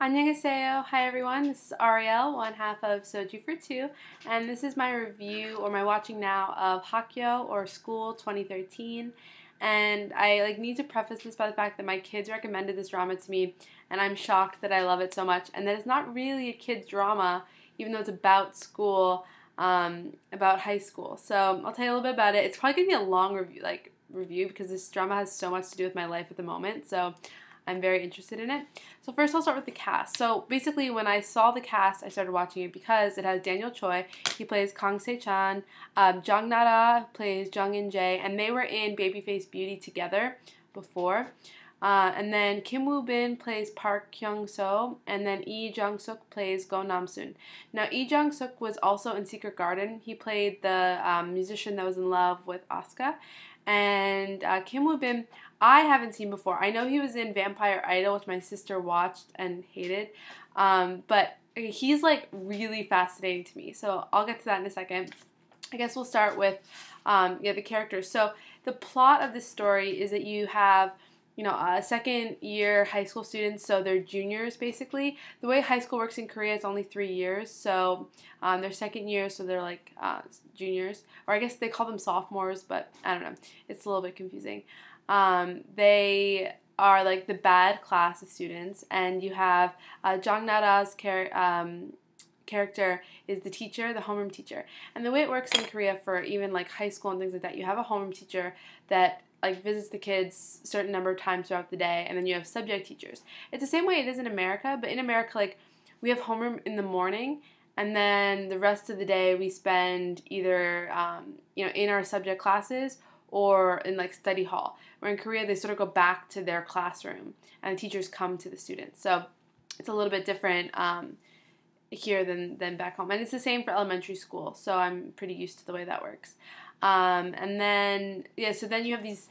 Annyeonghaseyo. Hi everyone, this is Ariel, one half of Soju for Two, and this is my review or my watching now of Hakyo or School 2013. And I need to preface this by the fact that my kids recommended this drama to me, and I'm shocked that I love it so much, and that it's not really a kids drama, even though it's about school, about high school. So I'll tell you a little bit about it. It's probably gonna be a long review because this drama has so much to do with my life at the moment. So I'm very interested in it. So first I'll start with the cast. So basically when I saw the cast, I started watching it because it has Daniel Choi. He plays Kang Se-chan. Jung Nara plays Jung In-jae. And they were in Babyface Beauty together before. And then Kim Woo-bin plays Park Kyung-so. And then Lee Jung-suk plays Go Nam-soon. Now Lee Jung-suk was also in Secret Garden. He played the musician that was in love with Asuka. And Kim Woo-bin, I haven't seen before. I know he was in Vampire Idol, which my sister watched and hated. But he's really fascinating to me. So I'll get to that in a second. I guess we'll start with the characters. So the plot of this story is that you have second year high school students, so they're juniors basically. The way high school works in Korea is only 3 years, so they're second year, so they're juniors, or I guess they call them sophomores, but I don't know, it's a little bit confusing. They are the bad class of students, and you have Jung Nara's character is the teacher, the homeroom teacher. And the way it works in Korea for even high school and things like that, you have a homeroom teacher that visits the kids a certain number of times throughout the day, and then you have subject teachers. It's the same way it is in America, but in America, we have homeroom in the morning, and then the rest of the day we spend either, in our subject classes or in study hall. Where in Korea, they sort of go back to their classroom, and the teachers come to the students. So it's a little bit different here than back home. And it's the same for elementary school, so I'm pretty used to the way that works. And then, so then you have these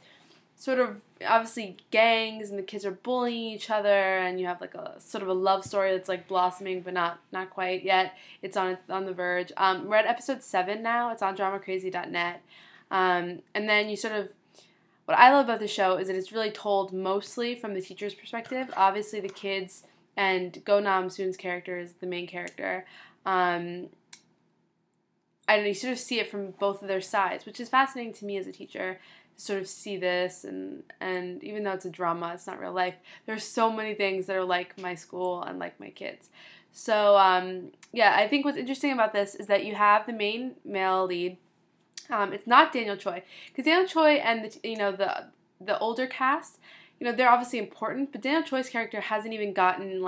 sort of, obviously, gangs, and the kids are bullying each other, and you have a sort of a love story that's blossoming, but not quite yet. It's on the verge. We're at episode 7 now. It's on dramacrazy.net. And then you sort of, what I love about the show is that it's really told mostly from the teacher's perspective. Obviously, the kids and Go Nam-soon's character is the main character. I don't know, you sort of see it from both of their sides, which is fascinating to me as a teacher to sort of see this, and even though it's a drama, it's not real life, there's so many things that are like my school and like my kids. So, I think what's interesting about this is that you have the main male lead. It's not Daniel Choi, because Daniel Choi and the older cast, they're obviously important, but Daniel Choi's character hasn't even gotten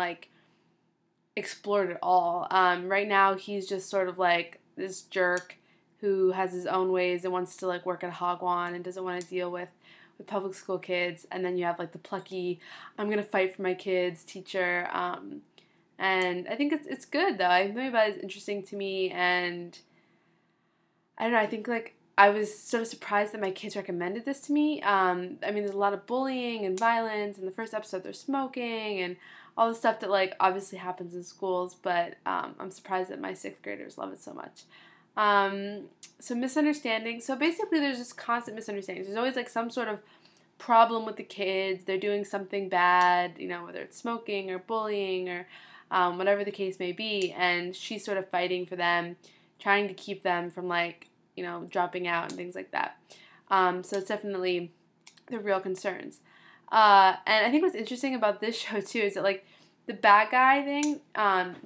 explored at all. Right now he's just sort of this jerk who has his own ways and wants to work at Hagwon and doesn't want to deal with public school kids. And then you have the plucky, I'm gonna fight for my kids teacher. And I think it's good though. I think about it is interesting to me, and I don't know, I think I was sort of surprised that my kids recommended this to me. There's a lot of bullying and violence. In the first episode, they're smoking and all the stuff that obviously happens in schools, but I'm surprised that my 6th graders love it so much. So misunderstandings. So basically, there's just constant misunderstandings. There's always some sort of problem with the kids. They're doing something bad, whether it's smoking or bullying or whatever the case may be, and she's sort of fighting for them, trying to keep them from dropping out and things like that. So it's definitely the real concerns. And I think what's interesting about this show too is that the bad guy thing.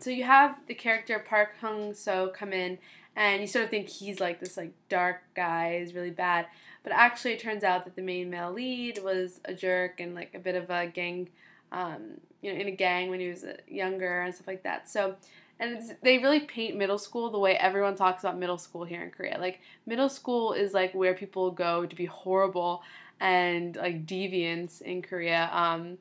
So you have the character Park Hyung-soo come in, and you sort of think he's this dark guy, is really bad. But actually, it turns out that the main male lead was a jerk and a bit of a gang, in a gang when he was younger and stuff like that. So. And they really paint middle school the way everyone talks about middle school here in Korea. Middle school is where people go to be horrible and deviants in Korea. I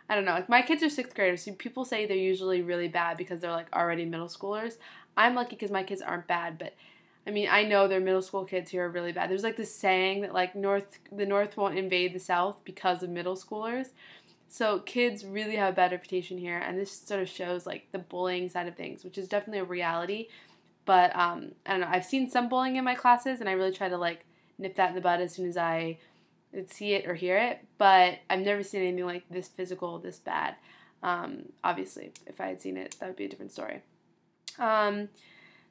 don't know. My kids are 6th graders, so people say they're usually really bad because they're already middle schoolers. I'm lucky because my kids aren't bad, but I know they're middle school kids who are really bad. There's this saying that the North won't invade the South because of middle schoolers. So kids really have a bad reputation here, and this sort of shows the bullying side of things, which is definitely a reality. But I don't know. I've seen some bullying in my classes, and I really try to nip that in the bud as soon as I see it or hear it. But I've never seen anything this physical, this bad. Obviously, if I had seen it, that would be a different story.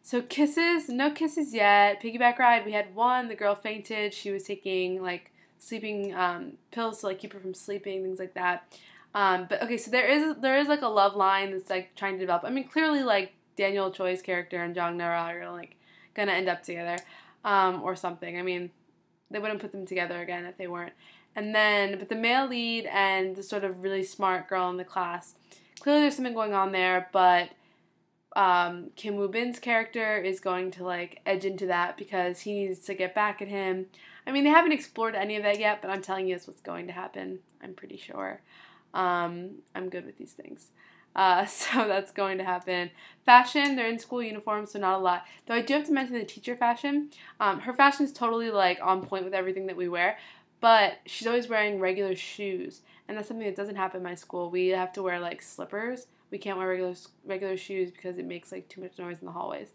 So kisses, no kisses yet. Piggyback ride, we had one. The girl fainted. She was taking like sleeping pills to like keep her from sleeping, things like that. But okay, so there is like a love line that's like trying to develop. I mean, clearly like Daniel Choi's character and Jang Nara are like gonna end up together, or something. I mean, they wouldn't put them together again if they weren't. And then, but the male lead and the sort of really smart girl in the class, clearly there's something going on there, but Kim Woo Bin's character is going to like edge into that because he needs to get back at him. I mean, they haven't explored any of that yet, but I'm telling you it's what's going to happen. I'm pretty sure. I'm good with these things. So that's going to happen. Fashion, they're in school uniforms, so not a lot. Though I do have to mention the teacher fashion. Her fashion is totally like on point with everything that we wear, but she's always wearing regular shoes, and that's something that doesn't happen in my school. We have to wear like slippers. We can't wear regular shoes because it makes like too much noise in the hallways.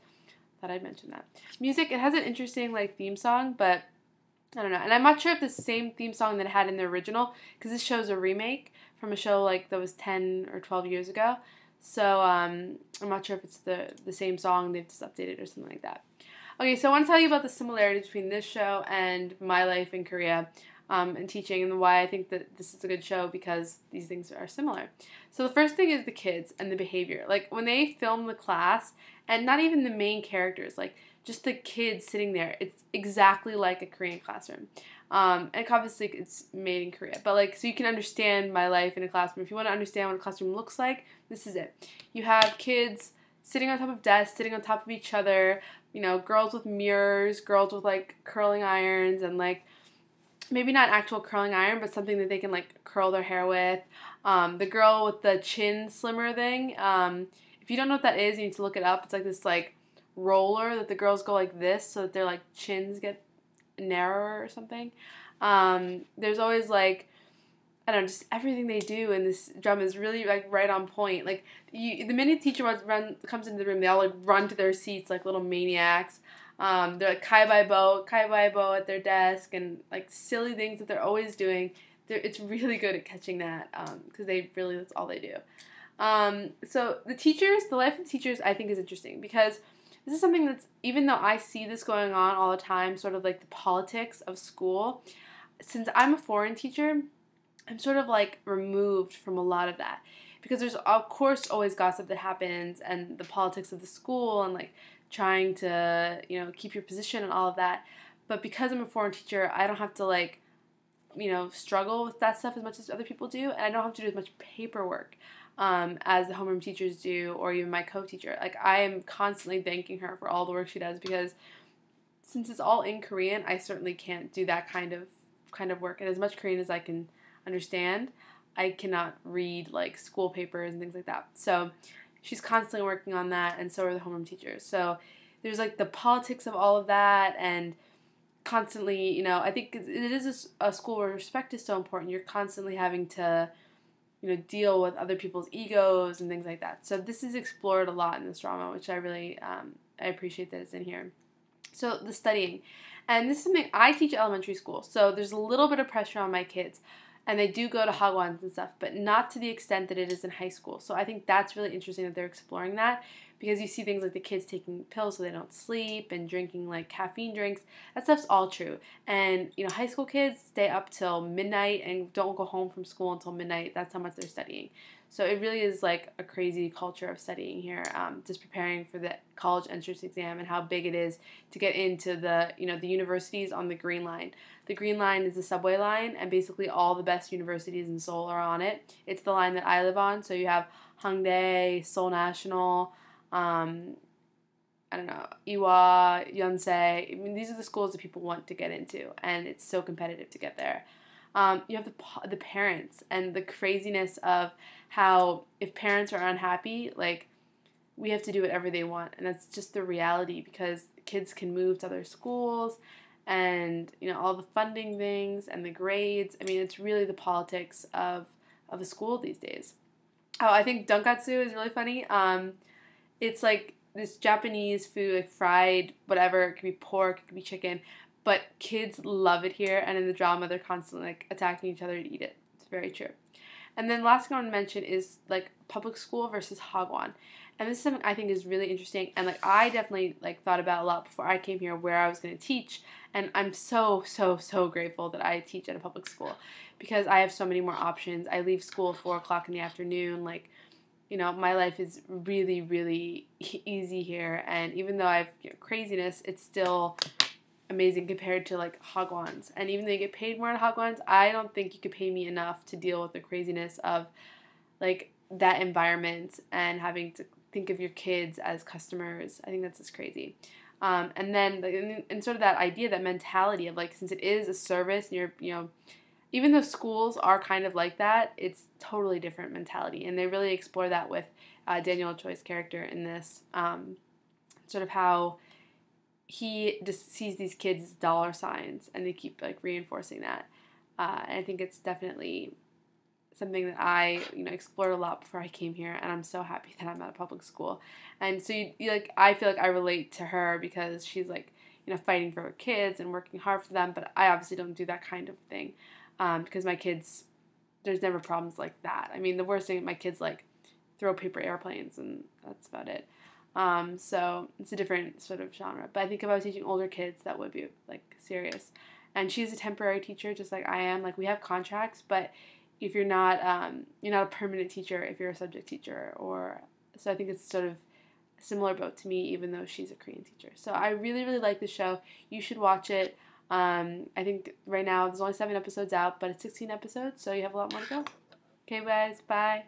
Thought I'd mention that. Music, it has an interesting like theme song, but I don't know. And I'm not sure if the same theme song that it had in the original, because this show's a remake from a show like that was 10 or 12 years ago. So I'm not sure if it's the same song, they've just updated or something like that. Okay, so I want to tell you about the similarities between this show and my life in Korea. And teaching, and why I think that this is a good show, because these things are similar. So the first thing is the kids and the behavior. Like when they film the class, and not even the main characters, like just the kids sitting there, it's exactly like a Korean classroom. And obviously it's made in Korea, but like, so you can understand my life in a classroom. If you want to understand what a classroom looks like, this is it. You have kids sitting on top of desks, sitting on top of each other, you know, girls with mirrors, girls with like curling irons, and like maybe not actual curling iron, but something that they can like curl their hair with. The girl with the chin slimmer thing. If you don't know what that is, you need to look it up. It's like this like roller that the girls go like this so that their like chins get narrower or something. There's always like, I don't know, just everything they do in this drama is really like right on point. Like the minute the teacher comes into the room, they all like run to their seats like little maniacs. They're like kai bai bo at their desk, and like silly things that they're always doing. It's really good at catching that, because that's all they do. So the life of the teachers, I think is interesting, because this is something that's, even though I see this going on all the time, sort of like the politics of school, since I'm a foreign teacher, I'm sort of like removed from a lot of that, because there's of course always gossip that happens, and the politics of the school, and like trying to, you know, keep your position and all of that. But because I'm a foreign teacher, I don't have to like, you know, struggle with that stuff as much as other people do, and I don't have to do as much paperwork as the homeroom teachers do, or even my co-teacher. Like I am constantly thanking her for all the work she does, because since it's all in Korean, I certainly can't do that kind of work. And as much Korean as I can understand, I cannot read like school papers and things like that. So she's constantly working on that, and so are the homeroom teachers. So there's like the politics of all of that, and constantly, you know, I think it is a school where respect is so important. You're constantly having to, you know, deal with other people's egos and things like that. So this is explored a lot in this drama, which I really, I appreciate that it's in here. So the studying. And this is something, I teach elementary school, so there's a little bit of pressure on my kids. And they do go to hagwons and stuff, but not to the extent that it is in high school. So I think that's really interesting that they're exploring that, because you see things like the kids taking pills so they don't sleep, and drinking like caffeine drinks. That stuff's all true. And, you know, high school kids stay up till midnight and don't go home from school until midnight. That's how much they're studying. So it really is like a crazy culture of studying here, just preparing for the college entrance exam, and how big it is to get into the, you know, the universities on the Green Line. The Green Line is the subway line, and basically all the best universities in Seoul are on it. It's the line that I live on, so you have Hongdae, Seoul National, I don't know, Ewha, Yonsei. I mean, these are the schools that people want to get into, and it's so competitive to get there. You have the parents, and the craziness of how if parents are unhappy, like, we have to do whatever they want, and that's just the reality, because kids can move to other schools, and, you know, all the funding things and the grades. I mean, it's really the politics of a school these days. Oh, I think Donkatsu is really funny. It's like this Japanese food, like fried whatever. It could be pork, it could be chicken, but kids love it here, and in the drama they're constantly like attacking each other to eat it. It's very true. And then last thing I want to mention is like public school versus Hagwon. And this is something I think is really interesting, and like I definitely like thought about a lot before I came here where I was going to teach, and I'm so grateful that I teach at a public school because I have so many more options. I leave school at 4 o'clock in the afternoon. Like, you know, my life is really easy here, and even though I have craziness, it's still amazing compared to like Hagwons. And even though you get paid more at Hagwons, I don't think you could pay me enough to deal with the craziness of like that environment and having to think of your kids as customers. I think that's just crazy. And then and sort of that idea, that mentality of like, since it is a service, and you're, you know, even though schools are kind of like that, it's totally different mentality, and they really explore that with Daniel Choi's character in this, sort of how he just sees these kids as dollar signs, and they keep like reinforcing that. And I think it's definitely something that I, you know, explored a lot before I came here, and I'm so happy that I'm at a public school. And so you like, I feel like I relate to her because she's like, you know, fighting for her kids and working hard for them, but I obviously don't do that kind of thing, because my kids, there's never problems like that. I mean, the worst thing, my kids like throw paper airplanes, and that's about it. So it's a different sort of genre. But I think if I was teaching older kids, that would be like serious. And she's a temporary teacher, just like I am. Like, we have contracts, but if you're not a permanent teacher if you're a subject teacher, or so I think it's sort of a similar boat to me, even though she's a Korean teacher. So I really like the show. You should watch it. I think right now there's only 7 episodes out, but it's 16 episodes, so you have a lot more to go. Okay, guys, bye.